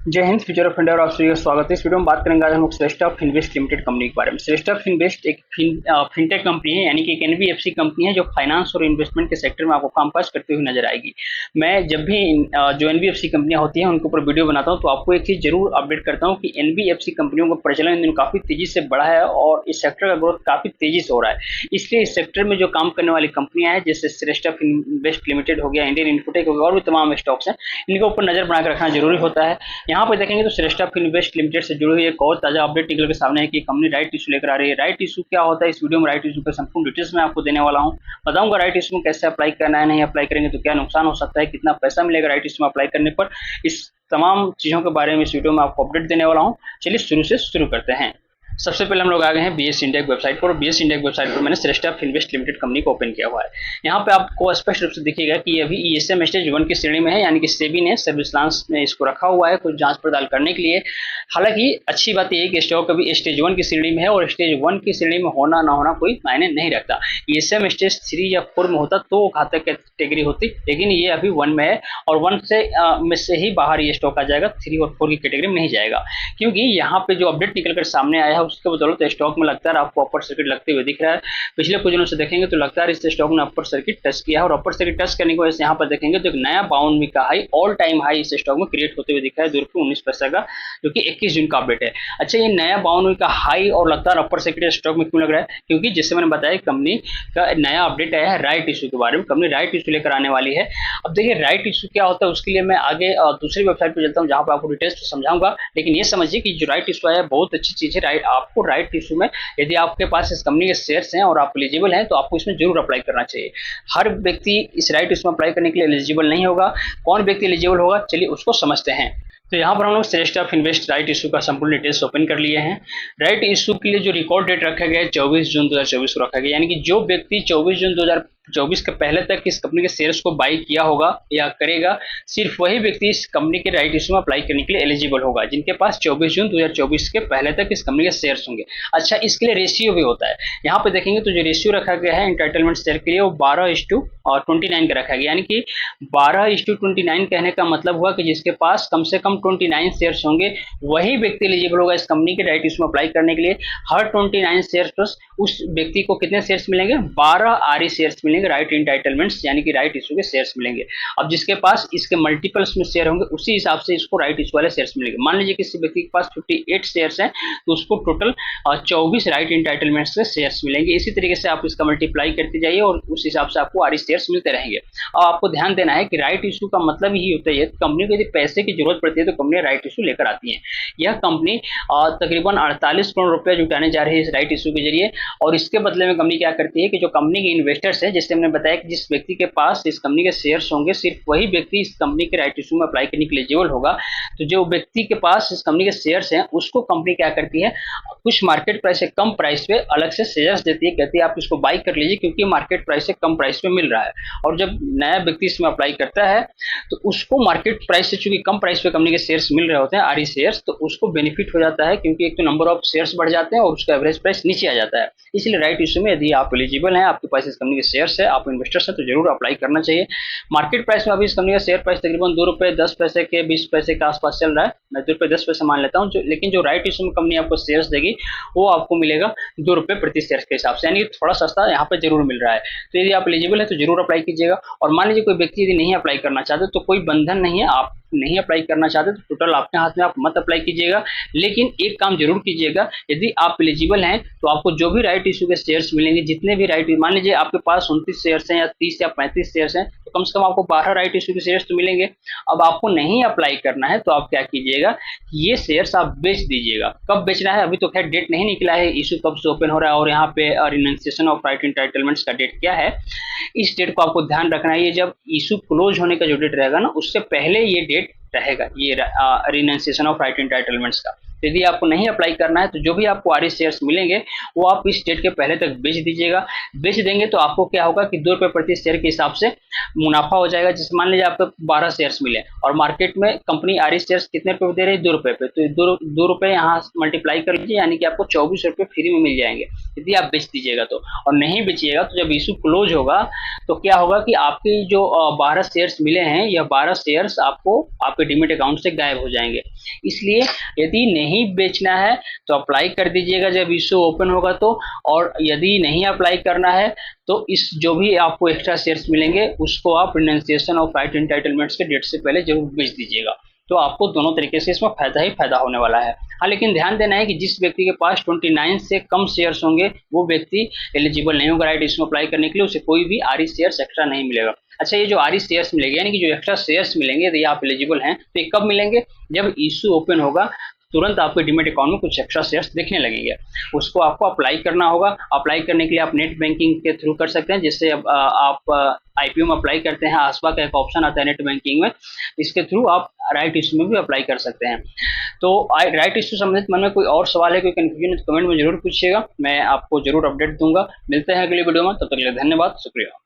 जय Hind. Future of India और आप सभी का स्वागत है। इस वीडियो में बात करेंगे आज हम लोग श्रेष्ठा फिनवेस्ट लिमिटेड कंपनी के बारे में। श्रेष्ठा फिनवेस्ट एक फिनटेक कंपनी है, यानी कि एक एनबीएफसी कंपनी है जो फाइनेंस और इन्वेस्टमेंट के सेक्टर में आपको कामकाज करते हुए नजर आएगी। मैं जब भी जो एनबीएफसी कंपनियां होती हैं उनके ऊपर वीडियो बनाता हूं तो आपको एक चीज जरूर अपडेट करता हूं कि एनबीएफसी कंपनियों का प्रचलन इन दिनों काफी तेजी से बढ़ा है और इस सेक्टर का ग्रोथ काफी तेजी से हो रहा है। इसलिए इस सेक्टर में जो काम करने वाली कंपनियां हैं जैसे श्रेष्ठा फिनवेस्ट लिमिटेड हो गया, इंडियन इन्फोटेक हो गया और भी तमाम स्टॉक्स हैं, इनके ऊपर नजर बनाकर रखना जरूरी होता है। यहाँ पर देखेंगे तो श्रेष्ठा फिनवेस्ट लिमिटेड से जुड़ी हुई एक और ताजा अपडेट निकल के सामने है कि कंपनी राइट इशू लेकर आ रही है। राइट इशू क्या होता है, इस वीडियो में राइट इशू का संपूर्ण डिटेल्स मैं आपको देने वाला हूँ। बताऊंगा राइट इशू में कैसे अप्लाई करना है, नहीं अप्लाई करेंगे तो क्या नुकसान हो सकता है, कितना पैसा मिलेगा राइट इशू में अप्लाई करने पर। इस तमाम चीजों के बारे में इस वीडियो में आपको अपडेट देने वाला हूँ। चलिए शुरू से शुरू करते हैं। सबसे पहले हम लोग आ गए हैं बीएस इंडिया वेबसाइट पर। बीएस इंडिया वेबसाइट पर मैंने श्रेष्ठा फिनवेस्ट लिमिटेड कंपनी को ओपन किया हुआ है। यहाँ पे आपको स्पष्ट रूप से दिखेगा कि ये अभी ईएसएम स्टेज 1 की श्रेणी में है, यानी कि सेबी ने सर्विलांस में इसको रखा हुआ है कुछ जांच पड़ताल करने के लिए। हालांकि अच्छी बात यह है कि स्टॉक अभी स्टेज 1 की श्रेणी में है और स्टेज 1 की श्रेणी में होना ना होना कोई मायने नहीं रखता। ईएसएम स्टेज 3 या 4 में होता तो घातक कैटेगरी होती, लेकिन ये अभी 1 में है और 1 से ही बाहर ये स्टॉक आ जाएगा, 3 और 4 की कैटेगरी में नहीं जाएगा। क्योंकि यहाँ पे जो अपडेट निकलकर सामने आया है उसके बदौलत स्टॉक में लगातार आपको अपर सर्किट लगते हुए दिख रहा है। पिछले कुछ दिनों से देखेंगे तो लगातार इस स्टॉक ने अपर सर्किट टच किया है और अपर सर्किट टच करने की वजह से यहाँ पर देखेंगे तो एक नया 52 वीक का हाई, ऑल टाइम हाई इस स्टॉक में क्रिएट होते हुए दिख रहा है ₹2.19 का, जो कि 21 जून का अपडेट है। अच्छा, ये नया 52 वीक का हाई और लगातार अपर सर्किट स्टॉक में क्यों लग रहा है? क्योंकि जैसे मैंने बताया कंपनी का नया अपडेट आया है राइट इशू के बारे में। कंपनी राइट इशू लेकर आने वाली है। अब देखिए राइट इशू क्या होता है उसके लिए मैं आगे दूसरी वेबसाइट पर चलता हूँ जहां पर आपको डिटेल्स समझाऊंगा। लेकिन ये समझिए कि जो राइट इशू आया है बहुत अच्छी चीज है। राइट आपको राइट इशू में यदि आपके पास इस कंपनी के शेयर्स हैं और आप एलिजिबल हैं तो आपको इसमें जरूर अप्लाई करना चाहिए। हर व्यक्ति इस राइट इशू में अप्लाई करने के लिए एलिजिबल नहीं होगा। कौन व्यक्ति एलिजिबल होगा, चलिए उसको समझते हैं। तो यहाँ पर हम लोग श्रेष्ठा फिनवेस्ट राइट इशू का संपूर्ण डिटेल्स ओपन कर लिए हैं। राइट इशू के लिए जो रिकॉर्ड डेट रखा गया है 24 जून 2024 को रखा गया, यानी कि जो व्यक्ति 24 जून 2024 के पहले तक इस कंपनी के शेयर्स को बाई किया होगा या करेगा, सिर्फ वही व्यक्ति इस कंपनी के राइट इशू में अप्लाई करने के लिए एलिजिबल होगा, जिनके पास 24 जून 2024 के पहले तक इस कंपनी के शेयर्स होंगे। अच्छा, इसके लिए रेशियो भी होता है। यहाँ पे देखेंगे तो जो रेशियो रखा गया है इंटाइटलमेंट शेयर के लिए वो 12:29 का रखा गया, यानी कि 12:29 कहने का मतलब हुआ कि जिसके पास कम से कम 29 शेयर्स होंगे वही व्यक्ति एलिजिबल होगा इस कंपनी के राइट इशू में अप्लाई करने के लिए। हर 29 शेयर्स प्लस उस व्यक्ति को कितने शेयर्स मिलेंगे? 12 आरई शेयर्स मिलेंगे, राइट इंटाइटलमेंट्स यानी कि राइट इशू के शेयर्स मिलेंगे। अब जिसके पास इसके मल्टीपल्स में शेयर होंगे उसी हिसाब से इसको राइट इशू वाले शेयर्स मिलेंगे। मान लीजिए किसी व्यक्ति के पास 58 शेयर्स हैं तो उसको टोटल 24 राइट इंटाइटलमेंट्स के शेयर्स मिलेंगे। इसी तरीके से आप इसका मल्टीप्लाई करते जाइए और उस हिसाब से आपको आरई शेयर्स मिलते रहेंगे। अब आपको ध्यान देना है कि राइट इशू का मतलब ही होता है कंपनी को यदि पैसे की जरूरत पड़ती है तो कंपनी राइट इशू लेकर आती है। यह कंपनी तकरीबन 48 करोड़ रुपए जुटाने जा रही है इस राइट इशू के जरिए, और इसके बदले में कंपनी क्या करती है कि जो कंपनी के इन्वेस्टर्स है, जैसे हमने बताया कि जिस व्यक्ति के पास इस कंपनी के शेयर्स होंगे सिर्फ वही व्यक्ति इस कंपनी के राइट इशू में अप्लाई करने के लिए एलिजिबल होगा। तो जो व्यक्ति के पास इस कंपनी के शेयर्स हैं उसको कंपनी क्या करती है, कुछ मार्केट प्राइस से कम प्राइस पे अलग से शेयर्स देती है, कहती है आप इसको बाई कर लीजिए क्योंकि मार्केट प्राइस से कम प्राइस पे मिल रहा है। और जब नया व्यक्ति इसमें अप्लाई करता है तो उसको मार्केट प्राइस से चूंकि कम प्राइस पे कंपनी के शेयर्स मिल रहे होते हैं आरई शेयर्स, तो उसको बेनिफिट हो जाता है क्योंकि एक तो नंबर ऑफ शेयर्स बढ़ जाते हैं और उसका एवरेज प्राइस नीचे आ जाता है। इसलिए राइट इशू में यदि आप एलिजिबल हैं, आपके पास इस कंपनी के शेयर्स है, आप इन्वेस्टर्स हैं, तो जरूर अप्लाई करना चाहिए। मार्केट प्राइस में अभी इस कंपनी का शेयर प्राइस तकरीबन ₹2.10 के 20 पैसे के आसपास चल रहा है। मैं ₹2.10 मान लेता हूँ, लेकिन जो राइट इशू में कंपनी आपको शेयर्स देगी वो आपको मिलेगा ₹2 प्रति शेयर के हिसाब से, यानी थोड़ा सस्ता यहाँ पे जरूर मिल रहा है। तो यदि आप एलिजिबल है तो जरूर अप्लाई कीजिएगा। और मान लीजिए कोई व्यक्ति यदि नहीं अप्लाई करना चाहते तो कोई बंधन नहीं है, आप नहीं अप्लाई करना चाहते तो टोटल आपके हाथ में, आप मत अप्लाई कीजिएगा। लेकिन एक काम जरूर कीजिएगा, यदि आप एलिजिबल हैं तो आपको जो भी राइट इशू के शेयर्स मिलेंगे, जितने भी राइट, मान लीजिए आपके पास 29 शेयर्स हैं या 30 या 35 शेयर्स हैं, तो कम से कम आपको 12 राइट इशू के शेयर्स तो मिलेंगे। अब आपको नहीं अप्लाई करना है तो आप क्या कीजिएगा, ये शेयर्स आप बेच दीजिएगा। कब बेचना है, अभी तो खैर डेट नहीं निकला है, इशू कब से ओपन हो रहा है और यहाँ पे रिनंसिएशन ऑफ राइट इंटाइटलमेंट्स का डेट क्या है, इस डेट को आपको ध्यान रखना है। ये जब इशू क्लोज होने का जो डेट रहेगा ना उससे पहले ये डेट रहेगा, ये रिनंसिएशन ऑफ राइट इंटाइटलमेंट्स का। तो यदि आपको नहीं अप्लाई करना है तो जो भी आपको आरई शेयर्स मिलेंगे वो आप इस डेट के पहले तक बेच दीजिएगा। बेच देंगे तो आपको क्या होगा कि 2 रुपये प्रति शेयर के हिसाब से मुनाफा हो जाएगा। जैसे मान लीजिए आपको 12 शेयर्स मिले और मार्केट में कंपनी आरई शेयर्स कितने रुपए दे रही है, 2 रुपए पे, तो 2 रुपए यहाँ मल्टीप्लाई कर लीजिए, यानी कि आपको 24 रुपए फ्री में मिल जाएंगे यदि आप बेच दीजिएगा तो। और नहीं बेचिएगा तो जब इशू क्लोज होगा तो क्या होगा कि आपकी जो 12 शेयर्स मिले हैं, यह 12 शेयर्स आपको आपके डीमेट अकाउंट से गायब हो जाएंगे। इसलिए यदि नहीं बेचना है तो अप्लाई कर दीजिएगा जब इशू ओपन होगा तो, और यदि नहीं अप्लाई करना है तो इस जो भी आपको एक्स्ट्रा शेयर्स मिलेंगे उसको आप रिनंसिएशन ऑफ राइट एंटाइटलमेंट्स के डेट से पहले जरूर बेच दीजिएगा। तो आपको दोनों तरीके से इसमें फायदा ही फायदा होने वाला है। हाँ, लेकिन ध्यान देना है कि जिस व्यक्ति के पास 29 से कम शेयर्स होंगे वो व्यक्ति एलिजिबल नहीं होगा राइट इशू में अप्लाई करने के लिए, उसे कोई भी आरई शेयर्स एक्स्ट्रा नहीं मिलेगा। अच्छा, ये जो आरई शेयर्स मिलेंगे यानी कि जो एक्स्ट्रा शेयर्स मिलेंगे यदि आप एलिजिबल हैं तो ये कब मिलेंगे, जब इशू ओपन होगा तुरंत आपके डीमेट अकाउंट में कुछ एक्स्ट्रा शेयर्स दिखने लगेंगे। उसको आपको अप्लाई करना होगा। अप्लाई करने के लिए आप नेट बैंकिंग के थ्रू कर सकते हैं। जैसे आप आईपीओ में अप्लाई करते हैं, आसपा का एक ऑप्शन आता है नेट बैंकिंग में, इसके थ्रू आप राइट इशू में भी अप्लाई कर सकते हैं। तो राइट इशू संबंधित मन में कोई और सवाल है, कोई कंफ्यूजन है तो कमेंट में जरूर पूछिएगा, मैं आपको जरूर अपडेट दूंगा। मिलते हैं अगली वीडियो में, तब तक के लिए धन्यवाद, शुक्रिया।